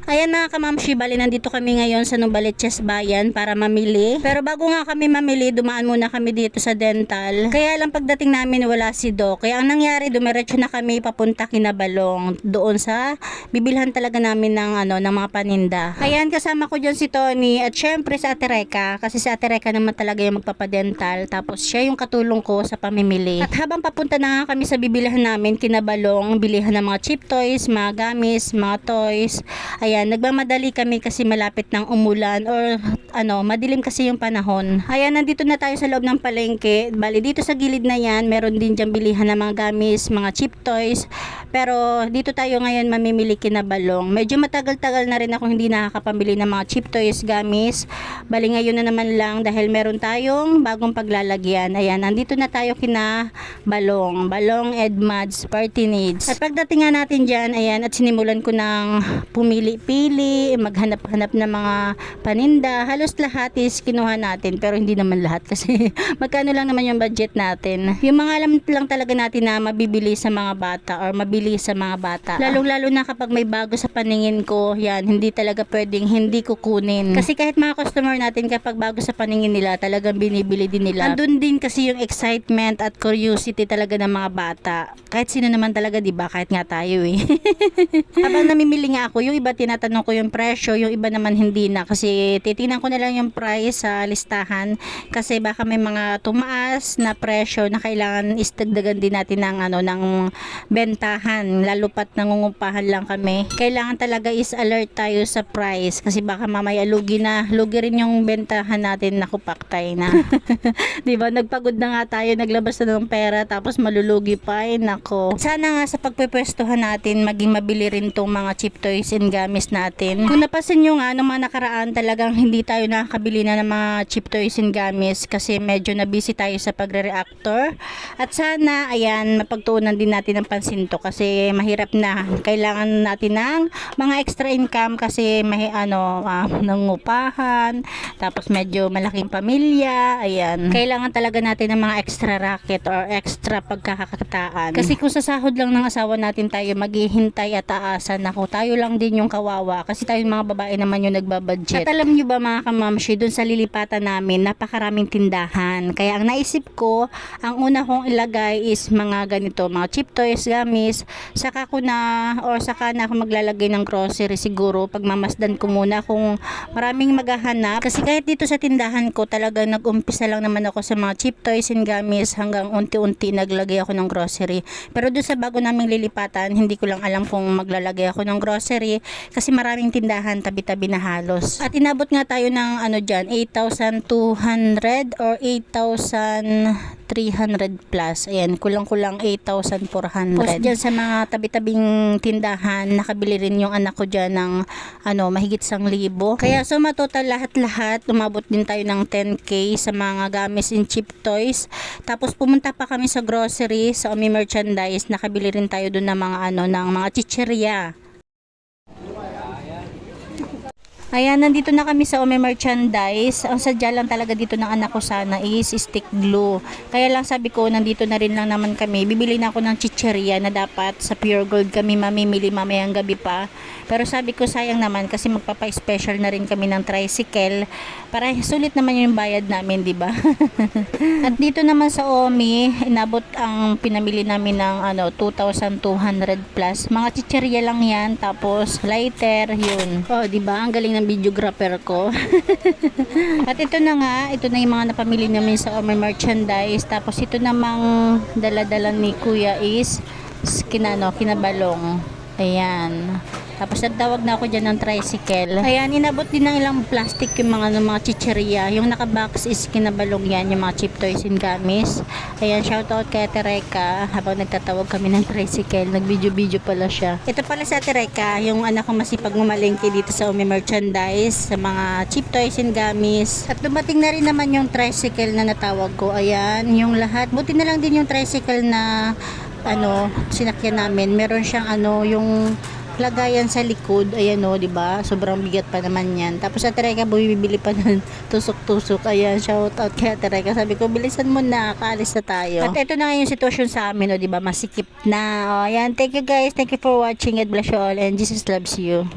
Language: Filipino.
Ayan mga kamamshi, bali nandito kami ngayon sa Novaliches Bayan para mamili. Pero bago nga kami mamili, dumaan muna kami dito sa dental. Kaya lang pagdating namin wala si Doc. Kaya ang nangyari, dumiretso na kami papunta Kinabalong. Doon sa bibilhan talaga namin ng mga paninda. Ayan, kasama ko dyan si Tony at syempre sa Ate Reka. Kasi si Ate Reka naman talaga yung magpapadental. Tapos siya yung katulong ko sa pamimili. At habang papunta na nga kami sa bibilhan namin Kinabalong, bilihan ng mga cheap toys, mga gamis, mga toys. Ayan, nagmamadali kami kasi malapit ng umulan or madilim kasi yung panahon. Ayan, nandito na tayo sa loob ng palengke. Bali, dito sa gilid na yan, meron din dyan bilihan ng mga gamis, mga cheap toys. Pero dito tayo ngayon mamimili Kinabalong. Medyo matagal-tagal na rin ako hindi nakakapamili ng mga cheap toys, gamis. Bali, ngayon na naman lang dahil meron tayong bagong paglalagyan. Ayan, nandito na tayo Kinabalong. Balong Edmads Party Needs. At pagdating nga natin dyan, ayan, at sinimulan ko ng pumili-pili, maghanap-hanap ng mga paninda. Halos lahat is kinuha natin, pero hindi naman lahat kasi magkano lang naman yung budget natin. Yung mga alam lang talaga natin na mabibili sa mga bata or mabili sa mga bata. Lalong-lalo na kapag may bago sa paningin ko, yan, hindi talaga pwedeng hindi kukunin. Kasi kahit mga customer natin, kapag bago sa paningin nila, talagang binibili din nila. Andun din kasi yung excitement at curiosity talaga ng mga bata. Kahit sino naman talaga, diba? Kahit nga tayo eh. Habang namimili nga ako, yung iba tinatanong ko yung presyo, yung iba naman hindi na kasi titingnan ko na lang yung price sa listahan kasi baka may mga tumaas na presyo na kailangan istagdagan din natin ng bentahan, lalo pat nangungupahan lang kami. Kailangan talaga is alert tayo sa price kasi baka mamaya lugi rin yung bentahan natin, naku paktay na. Diba, nagpagod na nga tayo, naglabas na ng pera tapos malulugi pa, ay nako. Sana nga sa pagpepwestuhan natin maging mabili rin tong mga cheap toys and gamis natin. Kung napasin nyo nga nung mga nakaraan, talagang hindi tayo nakakabili na ng mga cheap toys and gamis kasi medyo na busy tayo sa pagre-reactor. At sana, ayan, mapagtuunan din natin ng pansin to kasi mahirap na. Kailangan natin ng mga extra income kasi may nangupahan, tapos medyo malaking pamilya, ayan. Kailangan talaga natin ng mga extra racket or extra pagkakakitaan. Kasi kung sa sahod lang ng asawa natin tayo maghihintay at aasan, ako tayo lang din yung kawawa kasi tayong mga babae naman yung nagbabudget. At alam nyo ba mga kamamshi, dun sa lilipatan namin napakaraming tindahan, kaya ang naisip ko, ang una kong ilagay is mga ganito, mga cheap toys, gamis, saka na ako maglalagay ng grocery siguro, pagmamasdan ko muna kung maraming maghahanap kasi kahit dito sa tindahan ko talaga nag-umpisa lang naman ako sa mga cheap toys and gamis hanggang unti-unti naglagay ako ng grocery. Pero doon sa bago naming lilipatan, hindi ko lang alam kung maglalagay ako ng grocery kasi maraming tindahan tabi-tabi na halos. At inabot nga tayo ng dyan, 8,200 or 8,300 plus. Ayan, kulang-kulang 8,400. Tapos dyan sa mga tabi-tabing tindahan, nakabili rin yung anak ko dyan ng mahigit 1,000. Kaya suma total lahat-lahat, umabot din tayo ng 10k sa mga gamis and cheap toys. Tapos pumunta pa kami sa grocery, sa Omi Merchandise, nakabili rin tayo doon ng mga ng mga chichirya. Ayan, nandito na kami sa Omi Merchandise. Ang sadya lang talaga dito ng anak ko sana is stick glue. Kaya lang sabi ko, nandito na rin lang naman kami. Bibili na ako ng chicheria na dapat sa Pure Gold kami mamimili mamayang gabi pa. Pero sabi ko sayang naman kasi magpapa-special na rin kami ng tricycle para sulit naman yung bayad namin, di ba? At dito naman sa Omi, inabot ang pinamili namin ng 2,200 plus. Mga chicheria lang yan, tapos lighter, yun. Oh, di ba? Ang galing ng videographer ko. At ito na yung mga napamili namin sa Omi Merchandise. Tapos ito namang dala-dala ni Kuya is Kinabalong. Ayan. Tapos nagtawag na ako dyan ng tricycle. Ayan, inabot din ng ilang plastic yung mga chicheria. Yung nakabox is Kinabalong yan, yung mga cheap toys and gamis. Ayan, shoutout kay Ate Reka. Habang nagtatawag kami ng tricycle, nag-video pala siya. Ito pala sa Ate Reka, yung anak kong masipag ngumalengke dito sa Omi Merchandise, sa mga cheap toys and gamis. At dumating na rin naman yung tricycle na natawag ko. Ayan, yung lahat. Buti na lang din yung tricycle na sinakyan namin. Meron siyang yung lagayan sa likod, ayan di ba? Sobrang bigat pa naman yan. Tapos sa Tereka, bumibili pa ng tusok-tusok. Ayan, shout out kay Tereka. Sabi ko, bilisan mo na, kaalis na tayo. At ito na nga yung sitwasyon sa amin, di ba? Masikip na. Ayan, thank you guys. Thank you for watching. God bless you all and Jesus loves you.